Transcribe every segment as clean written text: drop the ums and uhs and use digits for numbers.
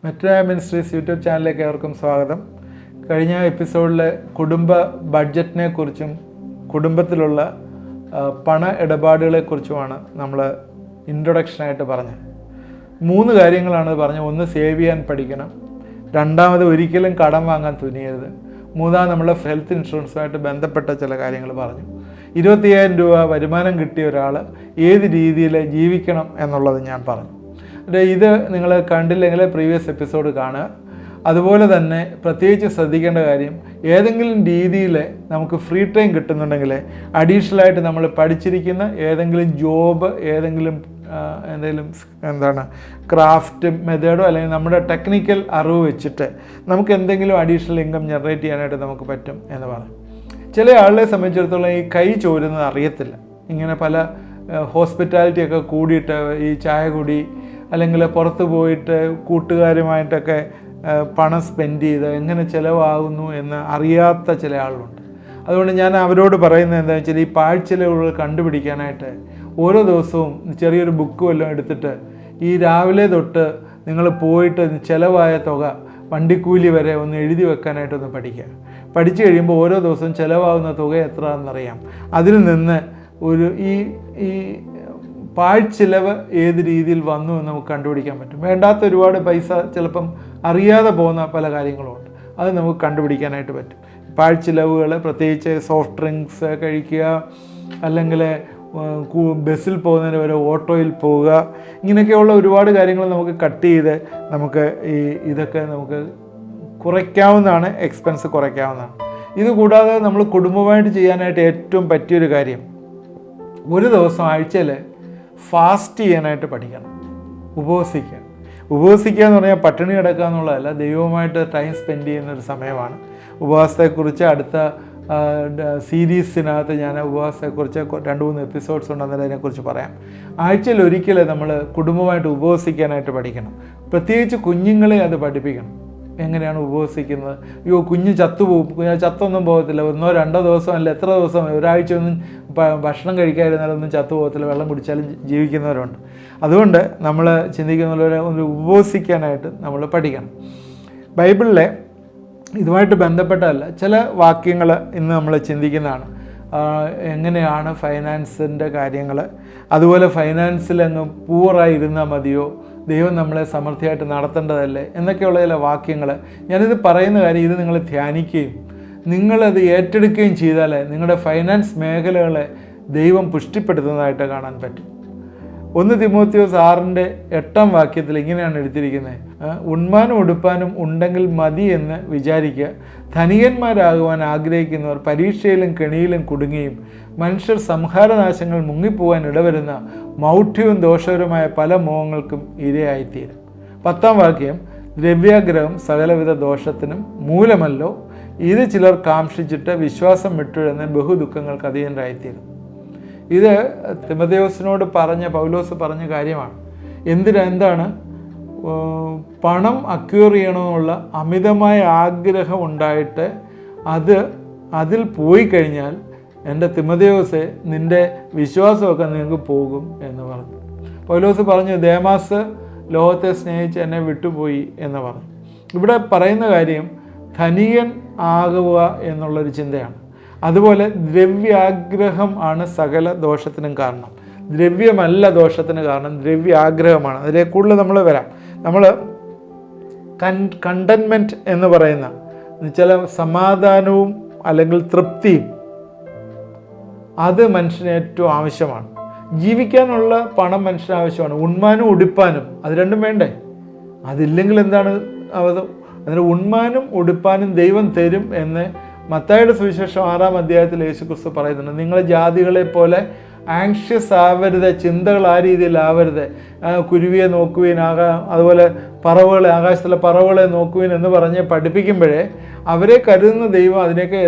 Metro ministries YouTube ചാനലിലേക്ക് ഏവർക്കും സ്വാഗതം. കഴിഞ്ഞ എപ്പിസോഡിൽ കുടുംബ ബഡ്ജറ്റിനെ കുറിച്ചും കുടുംബത്തിലുള്ള പണ ഇടപാടുകളെക്കുറിച്ചുമാണ് നമ്മൾ ഇൻട്രൊഡക്ഷനായിട്ട് പറഞ്ഞത്. 3 കാര്യങ്ങളാണ് പറഞ്ഞത്. 1, സേവ് ചെയ്യാൻ പഠിക്കണം. 2, ഒരിക്കലും കടം വാങ്ങാൻ തുനിയരുത്. 3, നമ്മളെ ഹെൽത്ത് ഇൻഷുറൻസുമായിട്ട് ബന്ധപ്പെട്ട ചില കാര്യങ്ങൾ പറഞ്ഞു. 25,000 രൂപ വരുമാനം കിട്ടിയ ഒരാൾ ഏത് രീതിയിൽ ജീവിക്കണം എന്നുള്ളത് ഞാൻ പറഞ്ഞു. ഇത് നിങ്ങൾ കണ്ടില്ലെങ്കിൽ പ്രീവിയസ് എപ്പിസോഡ് കാണുക. അതുപോലെ തന്നെ പ്രത്യേകിച്ച് ശ്രദ്ധിക്കേണ്ട കാര്യം, ഏതെങ്കിലും രീതിയിൽ നമുക്ക് ഫ്രീ ടൈം കിട്ടുന്നുണ്ടെങ്കിൽ അഡീഷണലായിട്ട് നമ്മൾ പഠിച്ചിരിക്കുന്ന ഏതെങ്കിലും ജോബ്, എന്തെങ്കിലും ക്രാഫ്റ്റ് മെത്തേഡോ അല്ലെങ്കിൽ നമ്മുടെ ടെക്നിക്കൽ അറിവ് വെച്ചിട്ട് നമുക്ക് എന്തെങ്കിലും അഡീഷണൽ ഇൻകം ജനറേറ്റ് ചെയ്യാനായിട്ട് നമുക്ക് പറ്റും എന്ന് പറയും. ചില ആളുകളെ സംബന്ധിച്ചിടത്തോളം ഈ കൈ ചോരുന്നത് അറിയത്തില്ല. ഇങ്ങനെ പല ഹോസ്പിറ്റാലിറ്റിയൊക്കെ കൂടിയിട്ട് ഈ ചായ കുടി അല്ലെങ്കിൽ പുറത്ത് പോയിട്ട് കൂട്ടുകാരുമായിട്ടൊക്കെ പണം സ്പെൻഡ് ചെയ്ത് എങ്ങനെ ചിലവാകുന്നു എന്ന് അറിയാത്ത ചില ആളുകളുണ്ട്. അതുകൊണ്ട് ഞാൻ അവരോട് പറയുന്നത് എന്താണെന്ന് വെച്ചാൽ, ഈ പാഴ്ചെലവുകൾ കണ്ടുപിടിക്കാനായിട്ട് ഓരോ ദിവസവും ചെറിയൊരു ബുക്ക് വല്ലതും എടുത്തിട്ട് ഈ രാവിലെ തൊട്ട് നിങ്ങൾ പോയിട്ട് ചിലവായ തുക, വണ്ടിക്കൂലി വരെ ഒന്ന് എഴുതി വെക്കാനായിട്ടൊന്ന് പഠിക്കുക. പഠിച്ചു കഴിയുമ്പോൾ ഓരോ ദിവസവും ചിലവാകുന്ന തുക എത്രയാണെന്നറിയാം. അതിൽ നിന്ന് ഒരു ഈ പാഴ്ചിലവ് ഏത് രീതിയിൽ വന്നു എന്ന് നമുക്ക് കണ്ടുപിടിക്കാൻ പറ്റും. വേണ്ടാത്ത ഒരുപാട് പൈസ ചിലപ്പം അറിയാതെ പോകുന്ന പല കാര്യങ്ങളുമുണ്ട്. അത് നമുക്ക് കണ്ടുപിടിക്കാനായിട്ട് പറ്റും. പാഴ്ചിലവുകൾ പ്രത്യേകിച്ച് സോഫ്റ്റ് ഡ്രിങ്ക്സ് കഴിക്കുക, അല്ലെങ്കിൽ ബസ്സിൽ പോകുന്നതിന് വരെ ഓട്ടോയിൽ പോവുക, ഇങ്ങനെയൊക്കെയുള്ള ഒരുപാട് കാര്യങ്ങൾ നമുക്ക് കട്ട് ചെയ്ത് നമുക്ക് ഇതൊക്കെ നമുക്ക് കുറയ്ക്കാവുന്നതാണ്, എക്സ്പെൻസ് കുറയ്ക്കാവുന്നതാണ്. ഇത് കൂടാതെ നമ്മൾ കുടുംബമായിട്ട് ചെയ്യാനായിട്ട് ഏറ്റവും പറ്റിയൊരു കാര്യം, ഒരു ദിവസം ആഴ്ചയിൽ ഫാസ്റ്റ് ചെയ്യാനായിട്ട് പഠിക്കണം. ഉപവസിക്കുക എന്ന് പറഞ്ഞാൽ പട്ടിണി കിടക്കുക എന്നുള്ളതല്ല, ദൈവവുമായിട്ട് ടൈം സ്പെൻഡ് ചെയ്യുന്നൊരു സമയമാണ്. ഉപവാസത്തെക്കുറിച്ച് അടുത്ത സീരീസിനകത്ത് ഞാൻ ഉപവാസത്തെക്കുറിച്ച് 2-3 എപ്പിസോഡ്സ് ഉണ്ടെന്നതിൽ അതിനെക്കുറിച്ച് പറയാം. ആഴ്ചയിൽ ഒരിക്കൽ നമ്മൾ കുടുംബമായിട്ട് ഉപവസിക്കാനായിട്ട് പഠിക്കണം. പ്രത്യേകിച്ച് കുഞ്ഞുങ്ങളെ അത് പഠിപ്പിക്കണം. എങ്ങനെയാണ് ഉപവസിക്കുന്നത്? കുഞ്ഞ് ചത്തുപോകും. ചത്തൊന്നും പോകത്തില്ല. 1-2 ദിവസം അല്ല എത്ര ദിവസം, ഒരാഴ്ച ഒന്നും ഭക്ഷണം കഴിക്കാതിരുന്നാലൊന്നും ചത്തുപോകത്തില്ല. വെള്ളം കുടിച്ചാലും ജീവിക്കുന്നവരുണ്ട്. അതുകൊണ്ട് നമ്മൾ ചിന്തിക്കുന്ന ഒരു ഉപവസിക്കാനായിട്ട് നമ്മൾ പഠിക്കണം. ബൈബിളിലെ ഇതുമായിട്ട് ബന്ധപ്പെട്ടതല്ല ചില വാക്യങ്ങൾ ഇന്ന് നമ്മൾ ചിന്തിക്കുന്നതാണ്. എങ്ങനെയാണ് ഫൈനാൻസിൻ്റെ കാര്യങ്ങൾ, അതുപോലെ ഫൈനാൻസിൽ അങ്ങ് പൂറായി ഇരുന്നാൽ മതിയോ, ദൈവം നമ്മളെ സമൃദ്ധിയായിട്ട് നടത്തേണ്ടതല്ലേ എന്നൊക്കെയുള്ള ചില വാക്യങ്ങൾ. ഞാനിത് പറയുന്ന കാര്യം, ഇത് നിങ്ങൾ ധ്യാനിക്കുകയും നിങ്ങളത് ഏറ്റെടുക്കുകയും ചെയ്താൽ നിങ്ങളുടെ ഫൈനാൻസ് മേഖലകളെ ദൈവം പുഷ്ടിപ്പെടുത്തുന്നതായിട്ട് കാണാൻ പറ്റും. 1 തിമോത്തിയോസ് 6:8 വാക്യത്തിൽ ഇങ്ങനെയാണ് എഴുതിയിരിക്കുന്നത്: ഉണ്മാനും ഉടുപ്പാനും ഉണ്ടെങ്കിൽ മതി എന്ന് വിചാരിക്കുക. ധനികന്മാരാകുവാൻ ആഗ്രഹിക്കുന്നവർ പരീക്ഷയിലും കെണിയിലും കുടുങ്ങിയും മനുഷ്യർ സംഹാരനാശങ്ങൾ മുങ്ങിപ്പോകാൻ ഇടവരുന്ന മൗഢ്യവും ദോഷകരമായ പല മോഹങ്ങൾക്കും ഇരയായിത്തീരും. 10 വാക്യം: ദ്രവ്യാഗ്രഹം സകലവിധ ദോഷത്തിനും മൂലമല്ലോ, ഇത് ചിലർ കാംക്ഷിച്ചിട്ട് വിശ്വാസം വിട്ടുഴന്ന് ബഹുദുഃഖങ്ങൾക്ക് അധീനരായിത്തീരും. ഇത് തിമോഥെയോസിനോട് പൗലോസ് പറഞ്ഞ കാര്യമാണ്. എന്താണ് പണം അക്വയർ ചെയ്യണമെന്നുള്ള അമിതമായ ആഗ്രഹം ഉണ്ടായിട്ട് അതിൽ പോയി കഴിഞ്ഞാൽ എൻ്റെ തിമോഥെയോസെ നിൻ്റെ വിശ്വാസമൊക്കെ നിങ്ങൾക്ക് പോകും എന്ന് പറഞ്ഞു. പൗലോസ് പറഞ്ഞു, ദേമാസ് ലോകത്തെ സ്നേഹിച്ച് എന്നെ വിട്ടുപോയി എന്ന് പറഞ്ഞു. ഇവിടെ പറയുന്ന കാര്യം ധനികൻ ആകുക എന്നുള്ളൊരു ചിന്തയാണ്. അതുപോലെ ദ്രവ്യാഗ്രഹം ആണ് സകല ദോഷത്തിനും കാരണം. ദ്രവ്യമല്ല ദോഷത്തിന് കാരണം, ദ്രവ്യാഗ്രഹമാണ്. അതിലേക്ക് കൂടുതൽ നമ്മൾ വരാം. നമ്മൾ കണ്ടൻമെൻറ്റ് എന്ന് പറയുന്ന ചില സമാധാനവും അല്ലെങ്കിൽ തൃപ്തിയും, അത് മനുഷ്യന് ഏറ്റവും ആവശ്യമാണ്. ജീവിക്കാനുള്ള പണം മനുഷ്യന് ആവശ്യമാണ്. ഉണ്മാനും ഉടുപ്പാനും അത് രണ്ടും വേണ്ടേ? അതില്ലെങ്കിൽ എന്താണ് അവധം? അതിന് ഉണ്മാനും ഉടുപ്പാനും ദൈവം തരും എന്ന് മത്തായിയുടെ സുവിശേഷം 6-ാം അധ്യായത്തിൽ യേശുക്രിസ്തു പറയുന്നുണ്ട്. നിങ്ങൾ ജാതികളെ പോലെ ആങ്ഷ്യസ് ആവരുത്, ചിന്തകൾ ആ രീതിയിലാവരുത്. കുരുവിയെ നോക്കുവീൻ, അതുപോലെ പറവുകളെ, ആകാശത്തിലെ പറവുകളെ നോക്കുവീൻ എന്ന് പറഞ്ഞ് പഠിപ്പിക്കുമ്പോഴേ അവരെ കരുതുന്ന ദൈവം അതിനൊക്കെ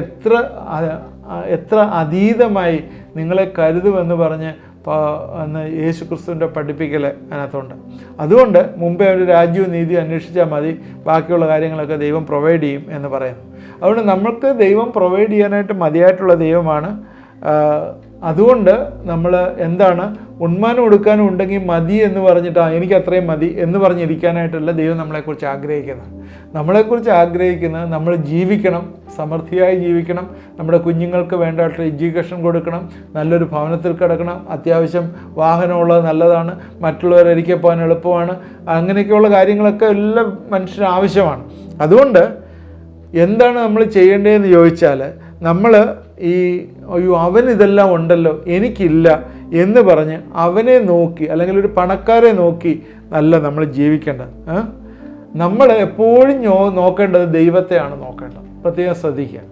എത്ര അതീതമായി നിങ്ങളെ കരുതുമെന്ന് പറഞ്ഞ് എന്ന് യേശുക്രിസ്തുവിൻ്റെ പഠിപ്പിക്കൽ അതിനകത്തുണ്ട്. അതുകൊണ്ട് മുമ്പേ ഒരു രാജ്യവും നീതിയും അന്വേഷിച്ചാൽ മതി, ബാക്കിയുള്ള കാര്യങ്ങളൊക്കെ ദൈവം പ്രൊവൈഡ് ചെയ്യും എന്ന് പറയുന്നു. അതുകൊണ്ട് നമ്മൾക്ക് ദൈവം പ്രൊവൈഡ് ചെയ്യാനായിട്ട് മതിയായിട്ടുള്ള ദൈവമാണ്. അതുകൊണ്ട് നമ്മൾ എന്താണ് ഉണ്മാനം കൊടുക്കാനും ഉണ്ടെങ്കിൽ മതി എന്ന് പറഞ്ഞിട്ട് എനിക്ക് അത്രയും മതി എന്ന് പറഞ്ഞിരിക്കാനായിട്ടല്ല ദൈവം നമ്മളെക്കുറിച്ച് ആഗ്രഹിക്കുന്നത്. നമ്മളെക്കുറിച്ച് ആഗ്രഹിക്കുന്നത് നമ്മൾ ജീവിക്കണം, സമൃദ്ധിയായി ജീവിക്കണം, നമ്മുടെ കുഞ്ഞുങ്ങൾക്ക് വേണ്ടതായിട്ടുള്ള എഡ്യൂക്കേഷൻ കൊടുക്കണം, നല്ലൊരു ഭവനത്തിൽ കിടക്കണം, അത്യാവശ്യം വാഹനമുള്ളത് നല്ലതാണ്, മറ്റുള്ളവർ ഒരിക്കൽ പോകാൻ എളുപ്പമാണ്, അങ്ങനെയൊക്കെയുള്ള കാര്യങ്ങളൊക്കെ എല്ലാം മനുഷ്യന് ആവശ്യമാണ്. അതുകൊണ്ട് എന്താണ് നമ്മൾ ചെയ്യേണ്ടതെന്ന് ചോദിച്ചാൽ, നമ്മൾ അയ്യോ അവനിതെല്ലാം ഉണ്ടല്ലോ എനിക്കില്ല എന്ന് പറഞ്ഞ് അവനെ നോക്കി അല്ലെങ്കിൽ ഒരു പണക്കാരെ നോക്കി അല്ല നമ്മൾ ജീവിക്കേണ്ടത്. നമ്മൾ എപ്പോഴും നോക്കേണ്ടത് ദൈവത്തെയാണ് നോക്കേണ്ടത്. പ്രത്യേകം ശ്രദ്ധിക്കുക.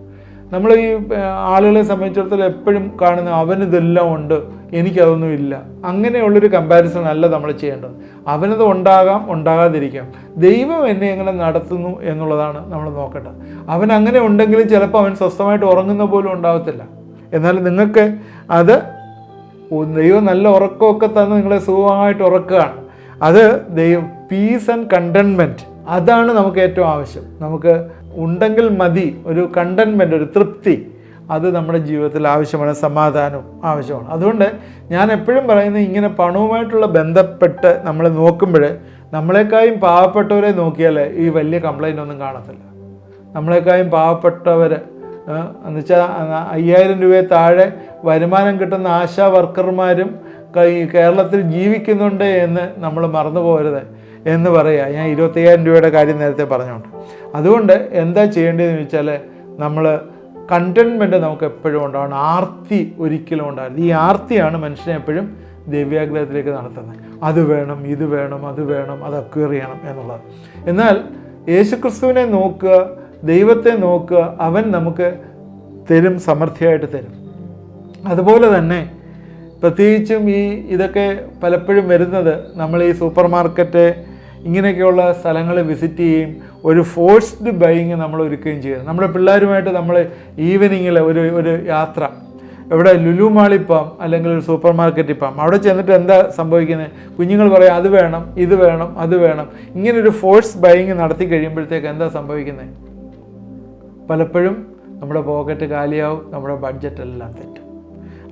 നമ്മൾ ഈ ആളുകളെ സംബന്ധിച്ചിടത്തോളം എപ്പോഴും കാണുന്ന അവനിതെല്ലാം ഉണ്ട് എനിക്കതൊന്നും ഇല്ല, അങ്ങനെയുള്ളൊരു കമ്പാരിസൺ അല്ല നമ്മൾ ചെയ്യേണ്ടത്. അവനത് ഉണ്ടാകാം, ഉണ്ടാകാതിരിക്കാം. ദൈവം എന്നെ എങ്ങനെ നടത്തുന്നു എന്നുള്ളതാണ് നമ്മൾ നോക്കേണ്ടത്. അവൻ അങ്ങനെ ഉണ്ടെങ്കിലും ചിലപ്പോൾ അവൻ സ്വസ്ഥമായിട്ട് ഉറങ്ങുന്ന പോലും ഉണ്ടാകത്തില്ല. എന്നാൽ നിങ്ങൾക്ക് അത് ദൈവം നല്ല ഉറക്കമൊക്കെ തന്ന് നിങ്ങളെ സുഖമായിട്ട് ഉറക്കുകയാണ്. അത് ദൈവം പീസ് ആൻഡ് കണ്ടൻമെൻറ്റ്, അതാണ് നമുക്ക് ഏറ്റവും ആവശ്യം. നമുക്ക് ഉണ്ടെങ്കിൽ മതി, ഒരു കണ്ടൻമെൻറ്റ്, ഒരു തൃപ്തി, അത് നമ്മുടെ ജീവിതത്തിൽ ആവശ്യമാണ്. സമാധാനവും ആവശ്യമാണ്. അതുകൊണ്ട് ഞാൻ എപ്പോഴും പറയുന്നത്, ഇങ്ങനെ പണവുമായിട്ടുള്ള ബന്ധപ്പെട്ട് നമ്മൾ നോക്കുമ്പോൾ നമ്മളെക്കാളും പാവപ്പെട്ടവരെ നോക്കിയാൽ ഈ വലിയ കംപ്ലൈൻ്റ് ഒന്നും കാണത്തില്ല. നമ്മളെക്കാളും പാവപ്പെട്ടവർ എന്നുവെച്ചാൽ 5000 രൂപയെ താഴെ വരുമാനം കിട്ടുന്ന ആശാ വർക്കർമാരും കേരളത്തിൽ ജീവിക്കുന്നുണ്ട് എന്ന് നമ്മൾ മറന്നു പോകരുത് എന്ന് പറയുക. ഞാൻ 25,000 രൂപയുടെ കാര്യം നേരത്തെ പറഞ്ഞുകൊണ്ട്. അതുകൊണ്ട് എന്താ ചെയ്യേണ്ടതെന്ന് ചോദിച്ചാൽ, നമ്മൾ കണ്ടൻമെൻറ്റ് നമുക്ക് എപ്പോഴും ഉണ്ടാവണം. ആർത്തി ഒരിക്കലും ഉണ്ടാകരുത്. ഈ ആർത്തിയാണ് മനുഷ്യനെ എപ്പോഴും ദിവ്യാഗ്രഹത്തിലേക്ക് നടത്തുന്നത്. അത് വേണം, ഇത് വേണം, അത് വേണം, അത് അക്വയർ ചെയ്യണം എന്നുള്ളത്. എന്നാൽ യേശുക്രിസ്തുവിനെ നോക്കുക, ദൈവത്തെ നോക്കുക, അവൻ നമുക്ക് തരും, സമൃദ്ധിയായിട്ട് തരും. അതുപോലെ തന്നെ പ്രത്യേകിച്ചും ഇതൊക്കെ പലപ്പോഴും വരുന്നത് നമ്മൾ ഈ സൂപ്പർ മാർക്കറ്റ് ഇങ്ങനെയൊക്കെയുള്ള സ്ഥലങ്ങൾ വിസിറ്റ് ചെയ്യുകയും ഒരു ഫോഴ്സ്ഡ് ബൈയിങ് നമ്മൾ ഒരുക്കുകയും ചെയ്യുന്നത്. നമ്മുടെ പിള്ളേരുമായിട്ട് നമ്മൾ ഈവനിങ്ങിൽ ഒരു യാത്ര, എവിടെ ലുലു മാളിൽ പോകാം അല്ലെങ്കിൽ ഒരു സൂപ്പർ മാർക്കറ്റിൽ പോകാം. അവിടെ ചെന്നിട്ട് എന്താ സംഭവിക്കുന്നത്? കുഞ്ഞുങ്ങൾ പറയും അത് വേണം, ഇത് വേണം, അത് വേണം. ഇങ്ങനൊരു ഫോഴ്സ് ബൈയിങ് നടത്തി കഴിയുമ്പോഴത്തേക്ക് എന്താ സംഭവിക്കുന്നത്? പലപ്പോഴും നമ്മുടെ പോക്കറ്റ് കാലിയാവും, നമ്മുടെ ബഡ്ജറ്റ് എല്ലാം തെറ്റും.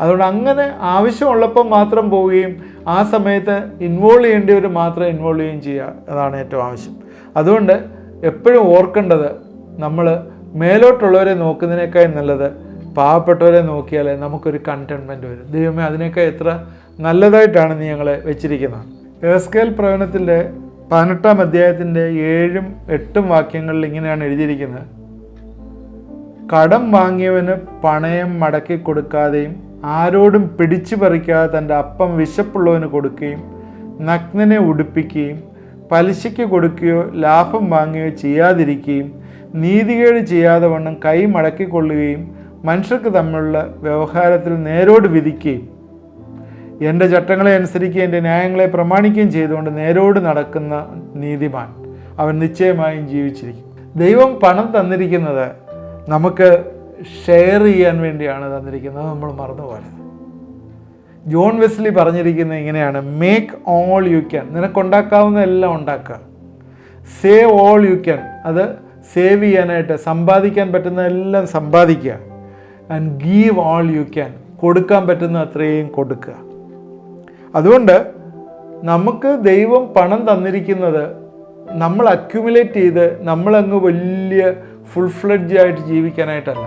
അതുകൊണ്ട് അങ്ങനെ ആവശ്യമുള്ളപ്പോൾ മാത്രം പോവുകയും ആ സമയത്ത് ഇൻവോൾവ് ചെയ്യേണ്ടവർ മാത്രം ഇൻവോൾവ് ചെയ്യുകയും ചെയ്യുക, അതാണ് ഏറ്റവും ആവശ്യം. അതുകൊണ്ട് എപ്പോഴും ഓർക്കേണ്ടത്, നമ്മൾ മേലോട്ടുള്ളവരെ നോക്കുന്നതിനേക്കാൾ നല്ലത് പാവപ്പെട്ടവരെ നോക്കിയാൽ നമുക്കൊരു കണ്ടൻമെൻറ്റ് വരും. ദൈവമേ, അതിനേക്കാൾ എത്ര നല്ലതായിട്ടാണ് നീ ഞങ്ങളെ വെച്ചിരിക്കുന്നത്. യെഹെസ്കേൽ പ്രവചനത്തിൻ്റെ 18-ാം അധ്യായത്തിൻ്റെ 7-ഉം 8-ഉം വാക്യങ്ങളിൽ ഇങ്ങനെയാണ് എഴുതിയിരിക്കുന്നത്: കടം വാങ്ങിയവന് പണയം മടക്കി കൊടുക്കാതെയും ആരോടും പിടിച്ചു പറിക്കാതെ തൻ്റെ അപ്പം വിശപ്പുള്ളവന് കൊടുക്കുകയും നഗ്നനെ ഉടുപ്പിക്കുകയും പലിശയ്ക്ക് കൊടുക്കുകയോ ലാഭം വാങ്ങുകയോ ചെയ്യാതിരിക്കുകയും നീതികേട് ചെയ്യാതെ വണ്ണം കൈ മടക്കിക്കൊള്ളുകയും മനുഷ്യർക്ക് തമ്മിലുള്ള വ്യവഹാരത്തിൽ നേരോട് വിധിക്കുകയും എൻ്റെ ചട്ടങ്ങളെ അനുസരിക്കുകയും എൻ്റെ ന്യായങ്ങളെ പ്രമാണിക്കുകയും ചെയ്തുകൊണ്ട് നേരോട് നടക്കുന്ന നീതിമാൻ അവൻ നിശ്ചയമായും ജീവിച്ചിരിക്കും. ദൈവം പണം തന്നിരിക്കുന്നത് നമുക്ക് ഷെയർ ചെയ്യാൻ വേണ്ടിയാണ് തന്നിരിക്കുന്നത്, നമ്മൾ മറന്നുപോലെ. ജോൺ വെസ്ലി പറഞ്ഞിരിക്കുന്നത് ഇങ്ങനെയാണ്: മേക്ക് ഓൾ യു ക്യാൻ. നിനക്കുണ്ടാക്കാവുന്ന എല്ലാം ഉണ്ടാക്കുക. Save all you can. അത് സേവ് ചെയ്യാനായിട്ട് സമ്പാദിക്കാൻ പറ്റുന്നതെല്ലാം സമ്പാദിക്കുക. And give all you can. കൊടുക്കാൻ പറ്റുന്ന അത്രയും കൊടുക്കുക. അതുകൊണ്ട് നമുക്ക് ദൈവം പണം തന്നിരിക്കുന്നത് നമ്മൾ അക്യുമുലേറ്റ് ചെയ്ത് നമ്മളങ്ങ് വലിയ ഫുൾ ഫ്ലെഡ്ജ് ആയിട്ട് ജീവിക്കാനായിട്ടല്ല.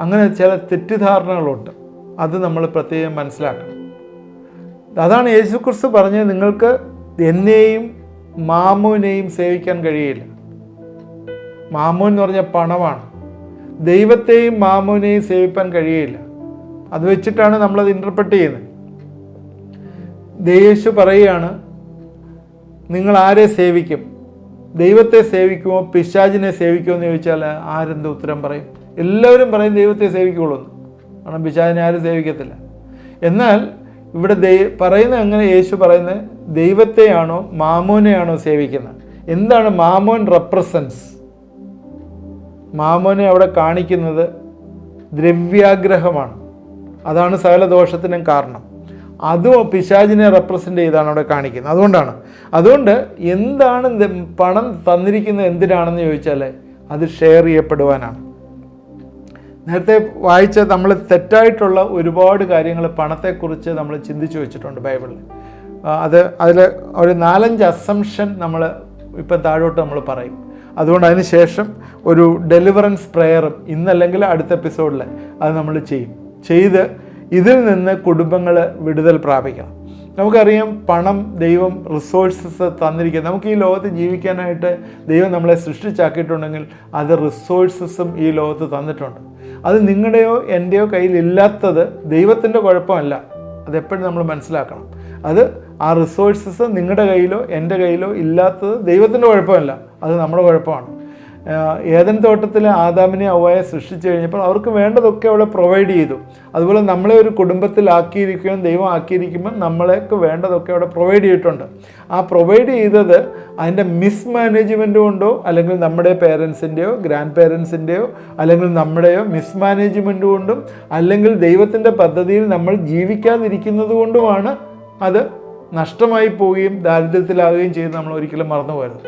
അങ്ങനെ ചില തെറ്റിദ്ധാരണകളുണ്ട്, അത് നമ്മൾ പ്രത്യേകം മനസ്സിലാക്കണം. അതാണ് യേശുക്രിസ്തു പറഞ്ഞത്, നിങ്ങൾക്ക് എന്നെയും മാമോനെയും സേവിക്കാൻ കഴിയില്ല. മാമോൻ എന്ന് പറഞ്ഞാൽ പണമാണ്. ദൈവത്തെയും മാമോനെയും സേവിക്കാൻ കഴിയില്ല. അത് വെച്ചിട്ടാണ് നമ്മളത് ഇൻ്റർപ്രറ്റ് ചെയ്യുന്നത്. യേശു പറയുകയാണ്, നിങ്ങൾ ആരെ സേവിക്കും? ദൈവത്തെ സേവിക്കുമോ പിശാചിനെ സേവിക്കുമോ എന്ന് ചോദിച്ചാൽ ആരെന്ത് ഉത്തരം പറയും? എല്ലാവരും പറയും ദൈവത്തെ സേവിക്കുള്ളൂ എന്ന്. കാരണം പിശാചിനെ ആരും സേവിക്കത്തില്ല. എന്നാൽ ഇവിടെ പറയുന്നത് എങ്ങനെ? യേശു പറയുന്നത് ദൈവത്തെയാണോ മാമോനെയാണോ സേവിക്കുന്നത്? എന്താണ് മാമോൻ റെപ്രസെൻസ്? മാമോനെ അവിടെ കാണിക്കുന്നത് ദ്രവ്യാഗ്രഹമാണ്. അതാണ് സകല ദോഷത്തിനും കാരണം. അതും പിശാചിനെ റെപ്രസെൻ്റ് ചെയ്താണ് അവിടെ കാണിക്കുന്നത്. അതുകൊണ്ട് എന്താണ് പണം തന്നിരിക്കുന്നത് എന്തിനാണെന്ന് ചോദിച്ചാൽ അത് ഷെയർ ചെയ്യപ്പെടുവാനാണ്. നേരത്തെ വായിച്ച നമ്മൾ തെറ്റായിട്ടുള്ള ഒരുപാട് കാര്യങ്ങൾ പണത്തെക്കുറിച്ച് നമ്മൾ ചിന്തിച്ചു വെച്ചിട്ടുണ്ട് ബൈബിളിൽ. അതിൽ ഒരു 4-5 അസംഷൻ നമ്മൾ ഇപ്പം താഴോട്ട് നമ്മൾ പറയും. അതുകൊണ്ട് അതിന് ശേഷം ഒരു ഡെലിവറൻസ് പ്രെയറും ഇന്നല്ലെങ്കിൽ അടുത്ത എപ്പിസോഡിൽ അത് നമ്മൾ ചെയ്ത് ഇതിൽ നിന്ന് കുടുംബങ്ങൾ വിടുതൽ പ്രാപിക്കണം. നമുക്കറിയാം, പണം ദൈവം റിസോഴ്സസ് തന്നിരിക്കുക. നമുക്ക് ഈ ലോകത്ത് ജീവിക്കാനായിട്ട് ദൈവം നമ്മളെ സൃഷ്ടിച്ചാക്കിയിട്ടുണ്ടെങ്കിൽ അത് റിസോഴ്സസും ഈ ലോകത്ത് തന്നിട്ടുണ്ട്. അത് നിങ്ങളുടെയോ എൻ്റെയോ കയ്യിലില്ലാത്തത് ദൈവത്തിൻ്റെ കുഴപ്പമല്ല. അതെപ്പോഴും നമ്മൾ മനസ്സിലാക്കണം. അത് ആ റിസോഴ്സസ് നിങ്ങളുടെ കയ്യിലോ എൻ്റെ കയ്യിലോ ഇല്ലാത്തത് ദൈവത്തിൻ്റെ കുഴപ്പമല്ല, അത് നമ്മുടെ കുഴപ്പമാണ്. ഏദൻ തോട്ടത്തിൽ ആദാമിനെ ഹവ്വായെ സൃഷ്ടിച്ചു കഴിഞ്ഞപ്പോൾ അവർക്ക് വേണ്ടതൊക്കെ അവിടെ പ്രൊവൈഡ് ചെയ്തു. അതുപോലെ നമ്മളെ ഒരു കുടുംബത്തിലാക്കിയിരിക്കുകയും ദൈവം ആക്കിയിരിക്കുമ്പോൾ നമ്മളേക്ക് വേണ്ടതൊക്കെ അവിടെ പ്രൊവൈഡ് ചെയ്തിട്ടുണ്ട്. ആ പ്രൊവൈഡ് ചെയ്തത് അതിൻ്റെ മിസ്മാനേജ്മെൻറ്റ് കൊണ്ടോ അല്ലെങ്കിൽ നമ്മുടെ പേരൻസിൻ്റെയോ ഗ്രാൻഡ് പേരൻസിൻ്റെയോ അല്ലെങ്കിൽ നമ്മുടെയോ മിസ്മാനേജ്മെൻറ്റ് കൊണ്ടും അല്ലെങ്കിൽ ദൈവത്തിൻ്റെ പദ്ധതിയിൽ നമ്മൾ ജീവിക്കാതിരിക്കുന്നത് കൊണ്ടുമാണ് അത് നഷ്ടമായി പോവുകയും ദാരിദ്ര്യത്തിലാവുകയും ചെയ്ത് നമ്മൾ ഒരിക്കലും മറന്നു പോകരുത്.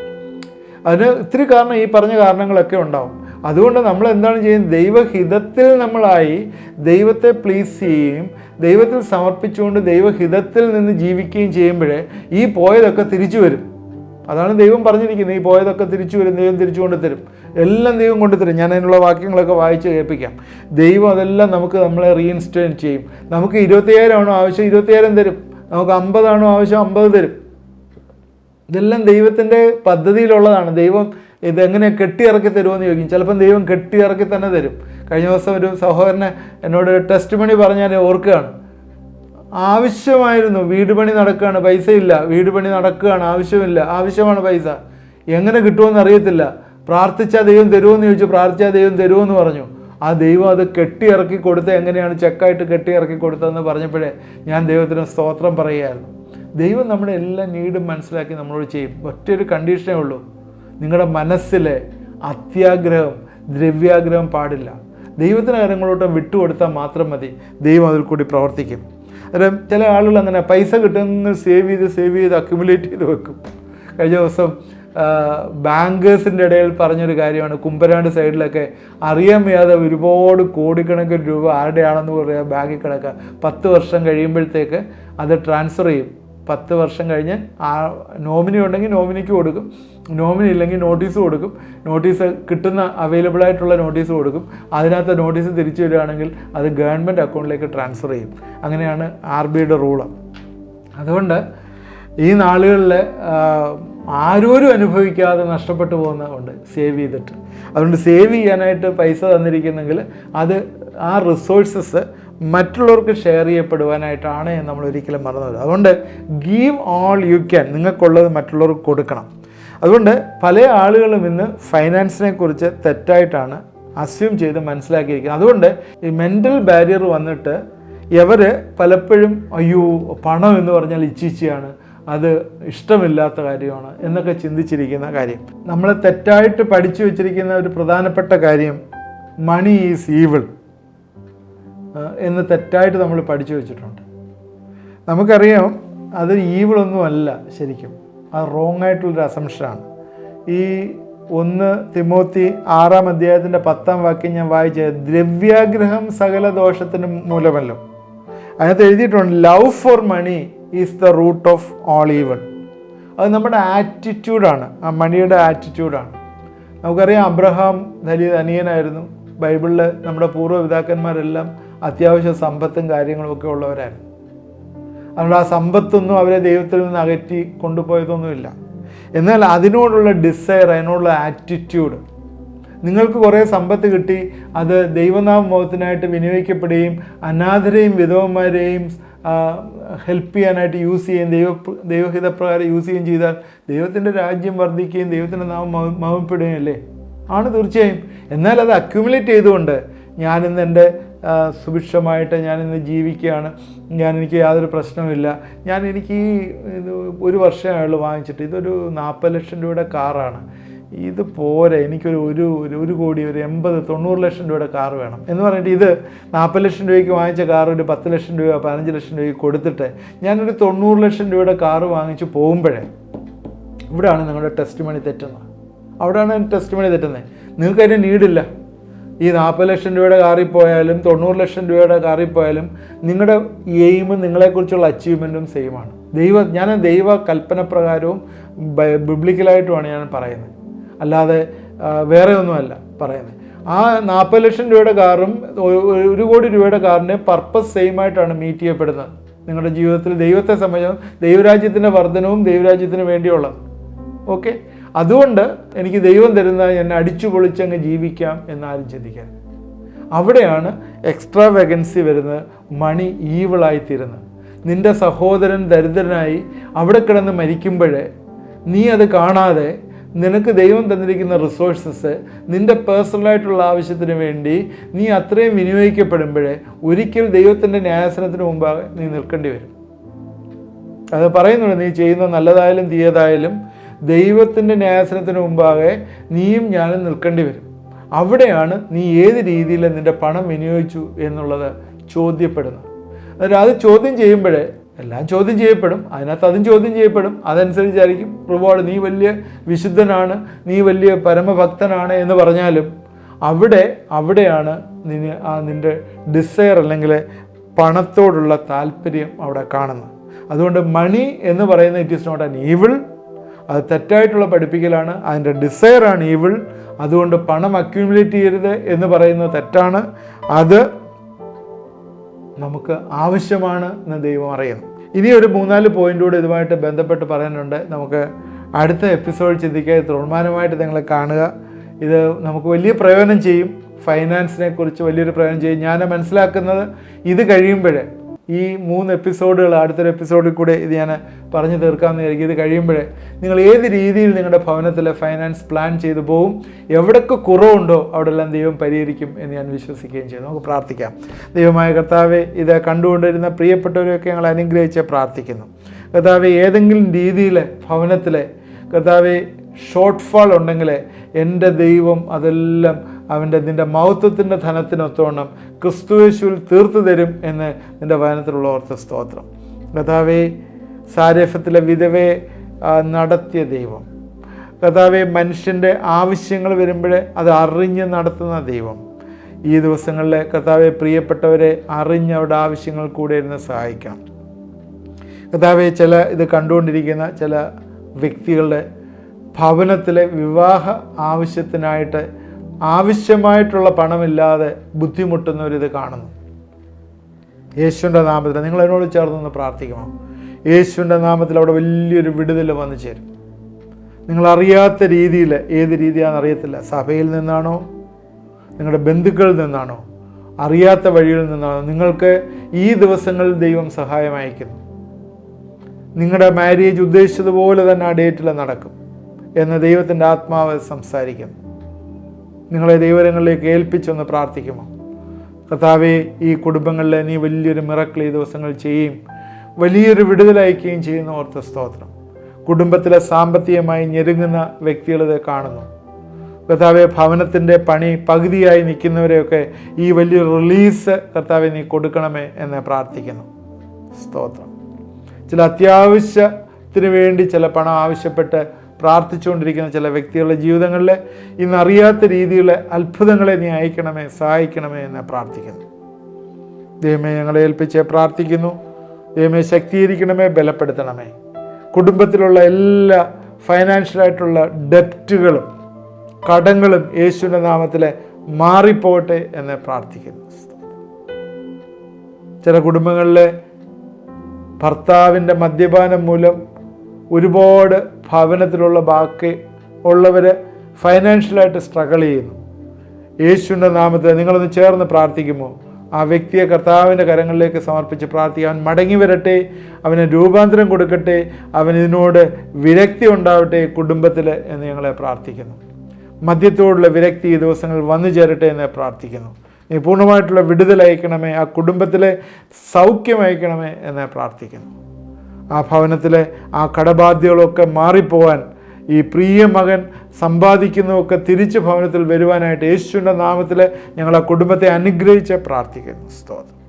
അതിന് ഇത്തിരി കാരണം, ഈ പറഞ്ഞ കാരണങ്ങളൊക്കെ ഉണ്ടാവും. അതുകൊണ്ട് നമ്മൾ എന്താണ് ചെയ്യുന്നത്? ദൈവഹിതത്തിൽ നമ്മളായി ദൈവത്തെ പ്ലീസ് ചെയ്യുകയും ദൈവത്തിൽ സമർപ്പിച്ചുകൊണ്ട് ദൈവഹിതത്തിൽ നിന്ന് ജീവിക്കുകയും ചെയ്യുമ്പോഴേ ഈ പോയതൊക്കെ തിരിച്ചു വരും. അതാണ് ദൈവം പറഞ്ഞിരിക്കുന്നത്, ഈ പോയതൊക്കെ തിരിച്ചു വരും, ദൈവം തിരിച്ചു കൊണ്ട് തരും, എല്ലാം ദൈവം കൊണ്ടുതരും. ഞാൻ അതിനുള്ള വാക്യങ്ങളൊക്കെ വായിച്ച് കേൾപ്പിക്കാം. ദൈവം അതെല്ലാം നമ്മളെ റീഇൻസ്റ്റേറ്റ് ചെയ്യും. നമുക്ക് 25,000 ആണോ ആവശ്യം, 25,000 തരും. നമുക്ക് 50 ആണോ ആവശ്യം, 50 തരും. ഇതെല്ലാം ദൈവത്തിൻ്റെ പദ്ധതിയിലുള്ളതാണ്. ദൈവം ഇതെങ്ങനെ കെട്ടിയിറക്കി തരുമെന്ന് ചോദിക്കും. ചിലപ്പം ദൈവം കെട്ടിയിറക്കി തന്നെ തരും. കഴിഞ്ഞ ദിവസം ഒരു സഹോദരനെ എന്നോട് ടെസ്റ്റ് മണി പറഞ്ഞാൽ ഓർക്കുകയാണ്. ആവശ്യമായിരുന്നു, വീട് പണി നടക്കുകയാണ്, പൈസ ഇല്ല, വീട് പണി നടക്കുകയാണ്, ആവശ്യമാണ് പൈസ, എങ്ങനെ കിട്ടുമെന്ന് അറിയത്തില്ല, പ്രാർത്ഥിച്ചാൽ ദൈവം തരുമെന്ന് ചോദിച്ചു, പ്രാർത്ഥിച്ചാൽ ദൈവം തരുമെന്ന് പറഞ്ഞു. ആ ദൈവം അത് കെട്ടിയിറക്കി കൊടുത്ത് എങ്ങനെയാണ് ചെക്കായിട്ട് കെട്ടിയിറക്കി കൊടുത്തതെന്ന് പറഞ്ഞപ്പോഴേ ഞാൻ ദൈവത്തിന് സ്തോത്രം പറയുകയായിരുന്നു. ദൈവം നമ്മുടെ എല്ലാ നീഡും മനസ്സിലാക്കി നമ്മളോട് ചെയ്യും. ഒറ്റൊരു കണ്ടീഷനേ ഉള്ളൂ, നിങ്ങളുടെ മനസ്സിലെ അത്യാഗ്രഹം ദ്രവ്യാഗ്രഹം പാടില്ല. ദൈവത്തിന് കാര്യങ്ങളോട്ട് വിട്ടുകൊടുത്താൽ മാത്രം മതി, ദൈവം അതിൽ കൂടി പ്രവർത്തിക്കും. അന്നേരം ചില ആളുകൾ അങ്ങനെ പൈസ കിട്ടുന്ന സേവ് ചെയ്ത് അക്യുമുലേറ്റ് ചെയ്ത് വെക്കും. കഴിഞ്ഞ ദിവസം ബാങ്കേഴ്സിൻ്റെ ഇടയിൽ പറഞ്ഞൊരു കാര്യമാണ്, കുമ്പനാട് സൈഡിലൊക്കെ അറിയാൻ വയ്യാതെ ഒരുപാട് കോടിക്കണക്കിന് രൂപ ആരുടെയാണെന്ന് പറയാം ബാങ്കിൽ കിടക്കുക. 10 വർഷം കഴിയുമ്പോഴത്തേക്ക് അത് ട്രാൻസ്ഫർ ചെയ്യും. 10 വർഷം കഴിഞ്ഞ് ആ നോമിനി ഉണ്ടെങ്കിൽ നോമിനിക്ക് കൊടുക്കും, നോമിനി ഇല്ലെങ്കിൽ നോട്ടീസ് കൊടുക്കും. നോട്ടീസ് കിട്ടുന്ന അവൈലബിൾ ആയിട്ടുള്ള നോട്ടീസ് കൊടുക്കും. അതിനകത്ത് നോട്ടീസ് തിരിച്ചു വരികയാണെങ്കിൽ അത് ഗവൺമെൻറ് അക്കൗണ്ടിലേക്ക് ട്രാൻസ്ഫർ ചെയ്യും. അങ്ങനെയാണ് RBIയുടെ റൂള്. അതുകൊണ്ട് ഈ നാളുകളിൽ ആരോരും അനുഭവിക്കാതെ നഷ്ടപ്പെട്ടു പോകുന്നതുകൊണ്ട് സേവ് ചെയ്തിട്ട്, അതുകൊണ്ട് സേവ് ചെയ്യാനായിട്ട് പൈസ തന്നിരിക്കുന്നെങ്കിൽ അത് ആ റിസോഴ്സസ് മറ്റുള്ളവർക്ക് ഷെയർ ചെയ്യപ്പെടുവാനായിട്ടാണ് നമ്മൾ ഒരിക്കലും മറന്നത്. അതുകൊണ്ട് ഗീവ് ഓൾ യു ക്യാൻ, നിങ്ങൾക്കുള്ളത് മറ്റുള്ളവർക്ക് കൊടുക്കണം. അതുകൊണ്ട് പല ആളുകളും ഇന്ന് ഫൈനാൻസിനെ കുറിച്ച് തെറ്റായിട്ടാണ് അസ്യൂം ചെയ്ത് മനസ്സിലാക്കിയിരിക്കുന്നത്. അതുകൊണ്ട് ഈ മെൻ്റൽ ബാരിയർ വന്നിട്ട് ഇവർ പലപ്പോഴും അയ്യോ പണം എന്ന് പറഞ്ഞാൽ ഇച്ചിച്ചിയാണ്, അത് ഇഷ്ടമില്ലാത്ത കാര്യമാണ് എന്നൊക്കെ ചിന്തിച്ചിരിക്കുന്ന കാര്യം. നമ്മൾ തെറ്റായിട്ട് പഠിച്ചു വച്ചിരിക്കുന്ന ഒരു പ്രധാനപ്പെട്ട കാര്യം മണി ഈസ് ഈവിൾ എന്ന് തെറ്റായിട്ട് നമ്മൾ പഠിച്ചു വെച്ചിട്ടുണ്ട്. നമുക്കറിയാം അത് ഈവിളൊന്നുമല്ല, ശരിക്കും അത് റോങ് ആയിട്ടുള്ളൊരു അസംഷനാണ്. ഈ 1 തിമോത്തി 6-ാം അധ്യായത്തിൻ്റെ 10-ാം വാക്യം ഞാൻ വായിച്ചത്, ദ്രവ്യാഗ്രഹം സകല ദോഷത്തിനും മൂലമല്ലോ. അതിനകത്ത് എഴുതിയിട്ടുണ്ട് love for money is the root of all evil. അത് നമ്മുടെ ആറ്റിറ്റ്യൂഡാണ്, ആ മണിയുടെ ആറ്റിറ്റ്യൂഡാണ്. നമുക്കറിയാം അബ്രഹാം ധനികനായിരുന്നു. ബൈബിളിൽ നമ്മുടെ പൂർവ്വപിതാക്കന്മാരെല്ലാം അത്യാവശ്യ സമ്പത്തും കാര്യങ്ങളും ഒക്കെ ഉള്ളവരായിരുന്നു. അതുകൊണ്ട് ആ സമ്പത്തൊന്നും അവരെ ദൈവത്തിൽ നിന്ന് അകറ്റി കൊണ്ടുപോയതൊന്നുമില്ല. എന്നാൽ അതിനോടുള്ള ഡിസയർ, അതിനോടുള്ള ആറ്റിറ്റ്യൂഡ്, നിങ്ങൾക്ക് കുറേ സമ്പത്ത് കിട്ടി, അത് ദൈവനാമത്തിനായിട്ട് വിനിയോഗിക്കപ്പെടുകയും അനാഥരെയും വിധവന്മാരെയും ഹെൽപ്പ് ചെയ്യാനായിട്ട് യൂസ് ചെയ്യുകയും ദൈവഹിതപ്രകാരം യൂസ് ചെയ്യുകയും ചെയ്താൽ ദൈവത്തിൻ്റെ രാജ്യം വർദ്ധിക്കുകയും ദൈവത്തിൻ്റെ നാമം മഹത്വപ്പെടുകയും അല്ലേ? ആണ് തീർച്ചയായും. എന്നാൽ അത് അക്യുമുലേറ്റ് ചെയ്തുകൊണ്ട് ഞാനിന്ന് എൻ്റെ സുഭിക്ഷമായിട്ട് ഞാനിന്ന് ജീവിക്കുകയാണ്, എനിക്ക് യാതൊരു പ്രശ്നവുമില്ല, എനിക്ക് ഒരു വർഷമായുള്ളൂ വാങ്ങിച്ചിട്ട്, ഇതൊരു 40 ലക്ഷം രൂപയുടെ കാറാണ്, ഇത് പോരെ, എനിക്കൊരു 1 കോടി, ഒരു 80-90 ലക്ഷം രൂപയുടെ കാർ വേണം എന്ന് പറഞ്ഞിട്ട് ഇത് 40 ലക്ഷം രൂപയ്ക്ക് വാങ്ങിച്ച കാർ ഒരു 10 ലക്ഷം രൂപ 15 ലക്ഷം രൂപയ്ക്ക് കൊടുത്തിട്ട് ഞാനൊരു 90 ലക്ഷം രൂപയുടെ കാർ വാങ്ങിച്ച് പോകുമ്പോഴേ ഇവിടെയാണ് നിങ്ങളുടെ ടെസ്റ്റ് മണി തെറ്റുന്നത്. അവിടെയാണ് ടെസ്റ്റ് മണി തെറ്റുന്നത്. നിങ്ങൾക്ക് അതിന് നീഡില്ല, ഈ 40 ലക്ഷം രൂപയുടെ കാറിൽ പോയാലും 90 ലക്ഷം രൂപയുടെ കാറിൽ പോയാലും നിങ്ങളുടെ എയിമും നിങ്ങളെക്കുറിച്ചുള്ള അച്ചീവ്മെൻറ്റും സെയിമാണ്. ഞാൻ ദൈവ കൽപ്പന പ്രകാരവും ബിബ്ലിക്കലായിട്ടുമാണ് ഞാൻ പറയുന്നത്, അല്ലാതെ വേറെ ഒന്നുമല്ല പറയുന്നത്. ആ 40 ലക്ഷം രൂപയുടെ കാറും 1 കോടി രൂപയുടെ കാറിൻ്റെ പർപ്പസ് സെയിം ആയിട്ടാണ് മീറ്റ് ചെയ്യപ്പെടുന്നത്. നിങ്ങളുടെ ജീവിതത്തിൽ ദൈവത്തെ സംബന്ധിച്ചും ദൈവരാജ്യത്തിൻ്റെ വർധനവും ദൈവരാജ്യത്തിന് വേണ്ടിയുള്ളത്. ഓക്കെ, അതുകൊണ്ട് എനിക്ക് ദൈവം തരുന്ന എന്നെ അടിച്ചു പൊളിച്ചങ്ങ് ജീവിക്കാം എന്നാരും ചിന്തിക്കാൻ. അവിടെയാണ് എക്സ്ട്രാ വേക്കൻസി വരുന്നത്, മണി ഈവിളായിത്തീരുന്നത്. നിൻ്റെ സഹോദരൻ ദരിദ്രനായി അവിടെ കിടന്ന് മരിക്കുമ്പോഴേ നീ അത് കാണാതെ നിനക്ക് ദൈവം തന്നിരിക്കുന്ന റിസോഴ്സസ് നിൻ്റെ പേഴ്സണലായിട്ടുള്ള ആവശ്യത്തിന് വേണ്ടി നീ അത്രയും വിനിയോഗിക്കപ്പെടുമ്പോഴേ ഒരിക്കൽ ദൈവത്തിൻ്റെ ന്യായാസനത്തിന് മുമ്പാകെ നീ നിൽക്കേണ്ടി വരും. അത് പറയുന്നുണ്ട്, നീ ചെയ്യുന്ന നല്ലതായാലും തീയതായാലും ദൈവത്തിൻ്റെ ന്യായാസനത്തിന് മുമ്പാകെ നീയും ഞാനും നിൽക്കേണ്ടി വരും. അവിടെയാണ് നീ ഏത് രീതിയിൽ നിൻ്റെ പണം വിനിയോഗിച്ചു എന്നുള്ളത് ചോദ്യപ്പെടുന്നത്. അതായത് അത് ചോദ്യം ചെയ്യുമ്പോഴേ എല്ലാം ചോദ്യം ചെയ്യപ്പെടും, അതിനകത്ത് അതും ചോദ്യം ചെയ്യപ്പെടും. അതനുസരിച്ചായിരിക്കും റിവാർഡ്. നീ വലിയ വിശുദ്ധനാണ്, നീ വലിയ പരമഭക്തനാണ് എന്ന് പറഞ്ഞാലും അവിടെയാണ് നിൻ്റെ ഡിസയർ അല്ലെങ്കിൽ പണത്തോടുള്ള താല്പര്യം അവിടെ കാണുന്നത്. അതുകൊണ്ട് മണി എന്ന് പറയുന്നത് it is not an evil, അത് തെറ്റായിട്ടുള്ള പഠിപ്പിക്കലാണ്. അതിൻ്റെ ഡിസയറാണ് ഈവിൾ. അതുകൊണ്ട് പണം അക്യൂമുലേറ്റ് ചെയ്യരുത് എന്ന് പറയുന്നത് തെറ്റാണ്. അത് നമുക്ക് ആവശ്യമാണ് എന്ന് ദൈവം അറിയുന്നു. ഇനി ഒരു 3-4 പോയിൻ്റ് കൂടെ ഇതുമായിട്ട് ബന്ധപ്പെട്ട് പറയാനുണ്ട്. നമുക്ക് അടുത്ത എപ്പിസോഡ് ചിന്തിക്കുക. തുടർമാനമായിട്ട് നിങ്ങൾ കാണുക. ഇത് നമുക്ക് വലിയ പ്രയോജനം ചെയ്യും. ഫൈനാൻസിനെ കുറിച്ച് വലിയൊരു പ്രയോജനം ചെയ്യും. ഞാൻ മനസ്സിലാക്കുന്നത് ഇത് കഴിയുമ്പോഴേ ഈ 3 എപ്പിസോഡുകൾ അടുത്തൊരു എപ്പിസോഡിൽ കൂടെ ഇത് ഞാൻ പറഞ്ഞു തീർക്കാമെന്ന് വിചാരിക്കും. ഇത് കഴിയുമ്പോഴേ നിങ്ങൾ ഏത് രീതിയിൽ നിങ്ങളുടെ ഭവനത്തിലെ ഫൈനാൻസ് പ്ലാൻ ചെയ്തു പോവും, എവിടൊക്കെ കുറവുണ്ടോ അവിടെല്ലാം ദൈവം പരിഹരിക്കും എന്ന് ഞാൻ വിശ്വസിക്കുകയും ചെയ്യും. നമുക്ക് പ്രാർത്ഥിക്കാം. ദൈവമായ കർത്താവെ, ഇത് കണ്ടുകൊണ്ടിരുന്ന പ്രിയപ്പെട്ടവരെയൊക്കെ ഞങ്ങൾ അനുഗ്രഹിച്ച് പ്രാർത്ഥിക്കുന്നു. കർത്താവെ, ഏതെങ്കിലും രീതിയിൽ ഭവനത്തിലെ കർത്താവെ ഷോർട്ട് ഫാൾ ഉണ്ടെങ്കിൽ എൻ്റെ ദൈവം അതെല്ലാം നിൻ്റെ മഹത്വത്തിൻ്റെ ധനത്തിനൊത്തോണം ക്രിസ്തുയേശുവിൽ തീർത്തു തരും എന്ന് നിൻ്റെ വചനത്തിലുള്ള ഓർത്ത സ്തോത്രം. കർത്താവേ, സാരഫത്തിലെ വിധവയെ നടത്തിയ ദൈവം, കർത്താവേ, മനുഷ്യൻ്റെ ആവശ്യങ്ങൾ വരുമ്പോഴേ അത് അറിഞ്ഞ് നടത്തുന്ന ദൈവം, ഈ ദിവസങ്ങളിലെ കർത്താവെ പ്രിയപ്പെട്ടവരെ അറിഞ്ഞ് അവരുടെ ആവശ്യങ്ങൾ കൂടെ ഇരുന്ന് സഹായിക്കണം. കർത്താവെ, ഇത് കണ്ടുകൊണ്ടിരിക്കുന്ന ചില വ്യക്തികളുടെ ഭവനത്തിലെ വിവാഹ ആവശ്യത്തിനായിട്ട് ആവശ്യമായിട്ടുള്ള പണമില്ലാതെ ബുദ്ധിമുട്ടുന്നവരിത് കാണുന്നു. യേശുവിൻ്റെ നാമത്തിൽ നിങ്ങൾ എന്നോട് ചേർന്നൊന്ന് പ്രാർത്ഥിക്കുമോ? യേശുവിൻ്റെ നാമത്തിൽ അവിടെ വലിയൊരു വിടുതൽ വന്നു ചേരും. നിങ്ങളറിയാത്ത രീതിയിൽ, ഏത് രീതിയാണെന്ന് അറിയത്തില്ല, സഭയിൽ നിന്നാണോ, നിങ്ങളുടെ ബന്ധുക്കളിൽ നിന്നാണോ, അറിയാത്ത വഴിയിൽ നിന്നാണോ, നിങ്ങൾക്ക് ഈ ദിവസങ്ങളിൽ ദൈവം സഹായം അയക്കുന്നു. നിങ്ങളുടെ മാരേജ് ഉദ്ദേശിച്ചതുപോലെ തന്നെ ആ ഡേറ്റിൽ നടക്കും എന്ന് ദൈവത്തിൻ്റെ ആത്മാവ് സംസാരിക്കുന്നു. നിങ്ങളെ ദൈവങ്ങളിലേക്ക് ഏൽപ്പിച്ചൊന്ന് പ്രാർത്ഥിക്കുമോ? കർത്താവേ, ഈ കുടുംബങ്ങളിൽ നീ വലിയൊരു മിറക്കിൾ ഈ ദിവസങ്ങൾ ചെയ്യുകയും വലിയൊരു വിടുതലയക്കുകയും ചെയ്യുന്ന ഓർത്ത സ്തോത്രം. കുടുംബത്തിലെ സാമ്പത്തികമായി ഞെരുങ്ങുന്ന വ്യക്തികളിത് കാണുന്നു. കർത്താവെ, ഭവനത്തിൻ്റെ പണി പകുതിയായി നിൽക്കുന്നവരെയൊക്കെ ഈ വലിയൊരു റിലീസ് കർത്താവെ നീ കൊടുക്കണമേ എന്ന് പ്രാർത്ഥിക്കുന്നു. സ്തോത്രം. ചില അത്യാവശ്യത്തിന് വേണ്ടി ചില പണം ആവശ്യപ്പെട്ട് പ്രാർത്ഥിച്ചുകൊണ്ടിരിക്കുന്ന ചില വ്യക്തികളുടെ ജീവിതങ്ങളിൽ ഇന്നറിയാത്ത രീതിയിലുള്ള അത്ഭുതങ്ങളെ നീ അയക്കണമേ, സഹായിക്കണമേ എന്ന് പ്രാർത്ഥിക്കുന്നു. ദൈവമേ, ഞങ്ങളെ ഏൽപ്പിച്ച് പ്രാർത്ഥിക്കുന്നു. ദൈവമേ, ശക്തീകരിക്കണമേ, ബലപ്പെടുത്തണമേ. കുടുംബത്തിലുള്ള എല്ലാ ഫൈനാൻഷ്യലായിട്ടുള്ള ഡെപ്റ്റുകളും കടങ്ങളും യേശുവിൻ്റെ നാമത്തിൽ മാറിപ്പോട്ടെ എന്ന് പ്രാർത്ഥിക്കുന്നു. ചില കുടുംബങ്ങളിലെ ഭർത്താവിൻ്റെ മദ്യപാനം മൂലം ഒരുപാട് ഭവനത്തിലുള്ള ബാക്കി ഉള്ളവർ ഫൈനാൻഷ്യലായിട്ട് സ്ട്രഗിൾ ചെയ്യുന്നു. യേശുവിൻ്റെ നാമത്തിൽ നിങ്ങളൊന്ന് ചേർന്ന് പ്രാർത്ഥിക്കുമോ? ആ വ്യക്തിയെ കർത്താവിൻ്റെ കരങ്ങളിലേക്ക് സമർപ്പിച്ച് പ്രാർത്ഥിക്കുക. അവൻ മടങ്ങി വരട്ടെ, അവന് രൂപാന്തരം കൊടുക്കട്ടെ, അവൻ ഇതിനോട് വിരക്തി ഉണ്ടാവട്ടെ കുടുംബത്തിൽ എന്ന് ഞങ്ങളെ പ്രാർത്ഥിക്കുന്നു. മദ്യത്തോടുള്ള വിരക്തി ഈ ദിവസങ്ങളിൽ വന്നു ചേരട്ടെ എന്ന് പ്രാർത്ഥിക്കുന്നു. നീ പൂർണ്ണമായിട്ടുള്ള വിടുതൽ അയക്കണമേ, ആ കുടുംബത്തിലെ സൗഖ്യം അയക്കണമേ എന്ന് പ്രാർത്ഥിക്കുന്നു. ആ ഭവനത്തിലെ ആ കടബാധ്യതകളൊക്കെ മാറിപ്പോവാൻ, ഈ പ്രിയ മകൻ സമ്പാദിക്കുന്നതൊക്കെ തിരിച്ച് ഭവനത്തിൽ വരുവാനായിട്ട് യേശുവിൻ്റെ നാമത്തിൽ ഞങ്ങൾ ആ കുടുംബത്തെ അനുഗ്രഹിച്ച് പ്രാർത്ഥിക്കുന്നു. സ്തോത്രം.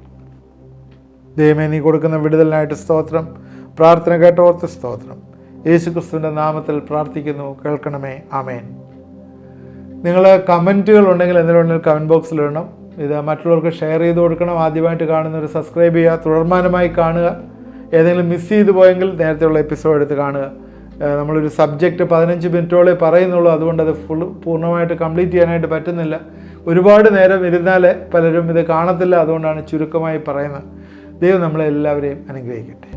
ദൈവമേ, നീ കൊടുക്കുന്ന വിടുതലിനായിട്ട് സ്തോത്രം. പ്രാർത്ഥന കേട്ടോർത്ത് സ്തോത്രം. യേശു ക്രിസ്തുവിൻ്റെ നാമത്തിൽ പ്രാർത്ഥിക്കുന്നു, കേൾക്കണമേ. ആമേൻ. നിങ്ങൾ കമൻറ്റുകൾ ഉണ്ടെങ്കിൽ എന്തെങ്കിലും ഉണ്ടെങ്കിൽ കമൻറ്റ് ബോക്സിൽ ഇടണം. ഇത് മറ്റുള്ളവർക്ക് ഷെയർ ചെയ്ത് കൊടുക്കണം. ആദ്യമായിട്ട് കാണുന്നവർ സബ്സ്ക്രൈബ് ചെയ്യുക, തുടർമാനമായി കാണുക. ഏതെങ്കിലും മിസ് ചെയ്ത് പോയെങ്കിൽ നേരത്തെയുള്ള എപ്പിസോഡ് എടുത്ത് കാണുക. നമ്മളൊരു സബ്ജക്റ്റ് 15 മിനിറ്റോളേ പറയുന്നുള്ളൂ, അതുകൊണ്ട് അത് പൂർണ്ണമായിട്ട് കംപ്ലീറ്റ് ചെയ്യാനായിട്ട് പറ്റുന്നില്ല. ഒരുപാട് നേരം ഇരുന്നാൽ പലരും ഇത് കാണത്തില്ല, അതുകൊണ്ടാണ് ചുരുക്കമായി പറയുന്നത്. ദൈവം നമ്മളെല്ലാവരെയും അനുഗ്രഹിക്കട്ടെ.